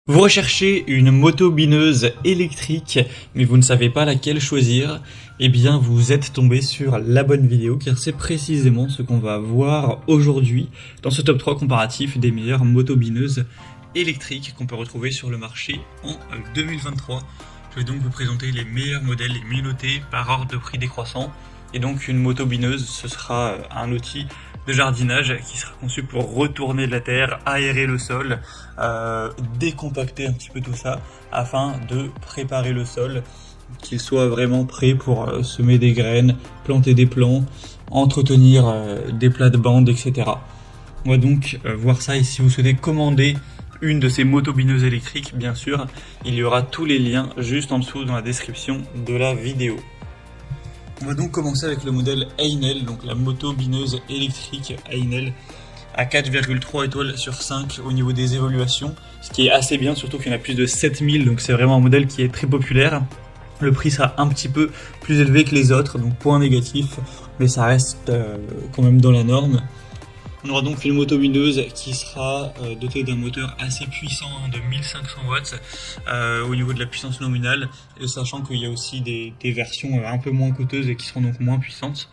Vous recherchez une moto bineuse électrique, mais vous ne savez pas laquelle choisir, eh bien vous êtes tombé sur la bonne vidéo, car c'est précisément ce qu'on va voir aujourd'hui dans ce top 3 comparatif des meilleures motos bineuses électriques qu'on peut retrouver sur le marché en 2023. Je vais donc vous présenter les meilleurs modèles, les mieux notés par ordre de prix décroissant. Et donc une moto bineuse, ce sera un outil de jardinage qui sera conçu pour retourner de la terre, aérer le sol, décompacter un petit peu tout ça afin de préparer le sol, qu'il soit vraiment prêt pour semer des graines, planter des plants, entretenir des plates-bandes, etc. On va donc voir ça, et si vous souhaitez commander une de ces motos bineuses électriques, bien sûr, il y aura tous les liens juste en dessous dans la description de la vidéo. On va donc commencer avec le modèle Einel, donc la moto bineuse électrique Einel à 4,3 étoiles sur 5 au niveau des évaluations, ce qui est assez bien, surtout qu'il y en a plus de 7000, donc c'est vraiment un modèle qui est très populaire. Le prix sera un petit peu plus élevé que les autres, donc point négatif, mais ça reste quand même dans la norme. On aura donc une moto bineuse qui sera dotée d'un moteur assez puissant de 1500 watts au niveau de la puissance nominale, et sachant qu'il y a aussi des versions un peu moins coûteuses et qui seront donc moins puissantes.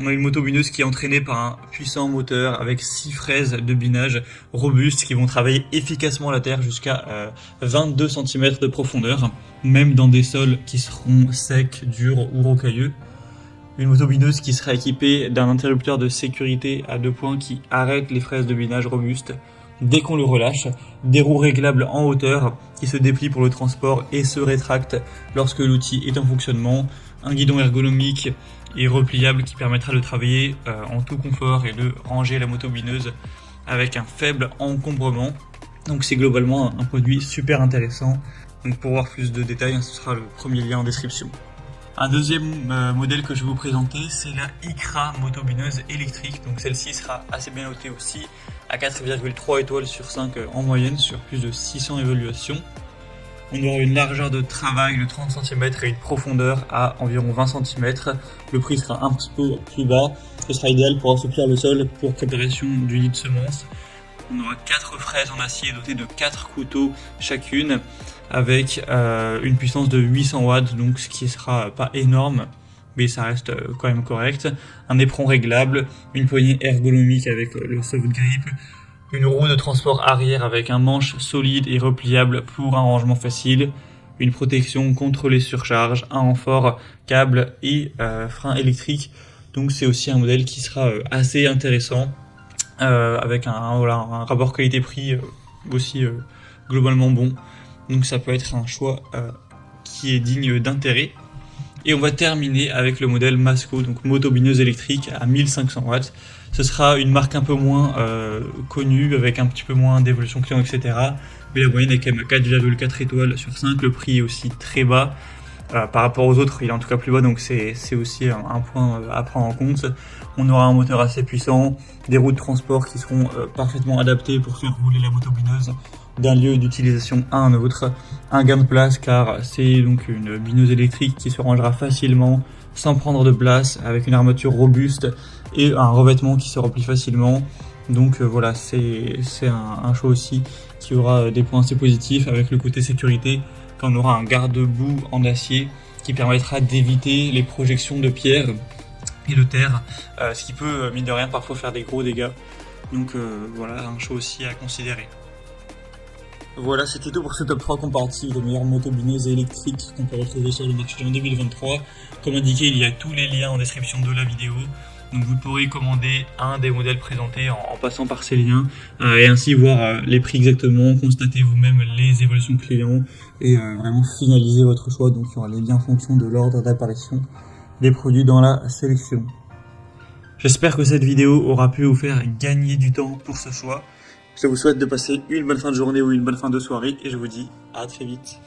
On a une moto bineuse qui est entraînée par un puissant moteur avec 6 fraises de binage robustes qui vont travailler efficacement la terre jusqu'à 22 cm de profondeur, même dans des sols qui seront secs, durs ou rocailleux. Une moto bineuse qui sera équipée d'un interrupteur de sécurité à 2 points qui arrête les fraises de binage robustes dès qu'on le relâche, des roues réglables en hauteur qui se déplient pour le transport et se rétractent lorsque l'outil est en fonctionnement, un guidon ergonomique et repliable qui permettra de travailler en tout confort et de ranger la moto bineuse avec un faible encombrement. Donc c'est globalement un produit super intéressant. Donc pour voir plus de détails, ce sera le premier lien en description. Un deuxième modèle que je vais vous présenter, c'est la Icra moto bineuse électrique. Donc celle-ci sera assez bien notée aussi, à 4,3 étoiles sur 5 en moyenne, sur plus de 600 évaluations. On aura une largeur de travail de 30 cm et une profondeur à environ 20 cm. Le prix sera un petit peu plus bas. Ce sera idéal pour assouplir le sol pour préparation du nid de semences. On aura 4 fraises en acier dotées de 4 couteaux chacune, avec une puissance de 800 watts, donc ce qui sera pas énorme, mais ça reste quand même correct. Un éperon réglable, une poignée ergonomique avec le soft grip, une roue de transport arrière avec un manche solide et repliable pour un rangement facile, une protection contre les surcharges, un renfort câble et frein électrique. Donc c'est aussi un modèle qui sera assez intéressant, avec un rapport qualité-prix aussi globalement bon. Donc ça peut être un choix qui est digne d'intérêt. Et on va terminer avec le modèle Masco, donc moto bineuse électrique à 1500 watts. Ce sera une marque un peu moins connue, avec un petit peu moins d'évolution client, etc. Mais la moyenne est quand même à 4,4 étoiles sur 5. Le prix est aussi très bas. Par rapport aux autres, il est en tout cas plus bas, donc c'est aussi un point à prendre en compte. On aura un moteur assez puissant, des roues de transport qui seront parfaitement adaptées pour faire rouler la moto bineuse d'un lieu d'utilisation à un autre, un gain de place car c'est donc une bineuse électrique qui se rangera facilement sans prendre de place, avec une armature robuste et un revêtement qui se replie facilement. Donc voilà, c'est un choix aussi qui aura des points assez positifs, avec le côté sécurité, quand on aura un garde-boue en acier qui permettra d'éviter les projections de pierre et de terre, ce qui peut, mine de rien, parfois faire des gros dégâts. Donc voilà, un choix aussi à considérer. Voilà, c'était tout pour ce top 3 comparatif des meilleures motos bineuses électriques qu'on peut retrouver sur le marché en 2023. Comme indiqué, il y a tous les liens en description de la vidéo. Donc vous pourrez commander un des modèles présentés en passant par ces liens, et ainsi voir les prix exactement, constater vous-même les évolutions clients et vraiment finaliser votre choix. Donc il y aura les liens en fonction de l'ordre d'apparition des produits dans la sélection. J'espère que cette vidéo aura pu vous faire gagner du temps pour ce choix. Je vous souhaite de passer une bonne fin de journée ou une bonne fin de soirée, et je vous dis à très vite.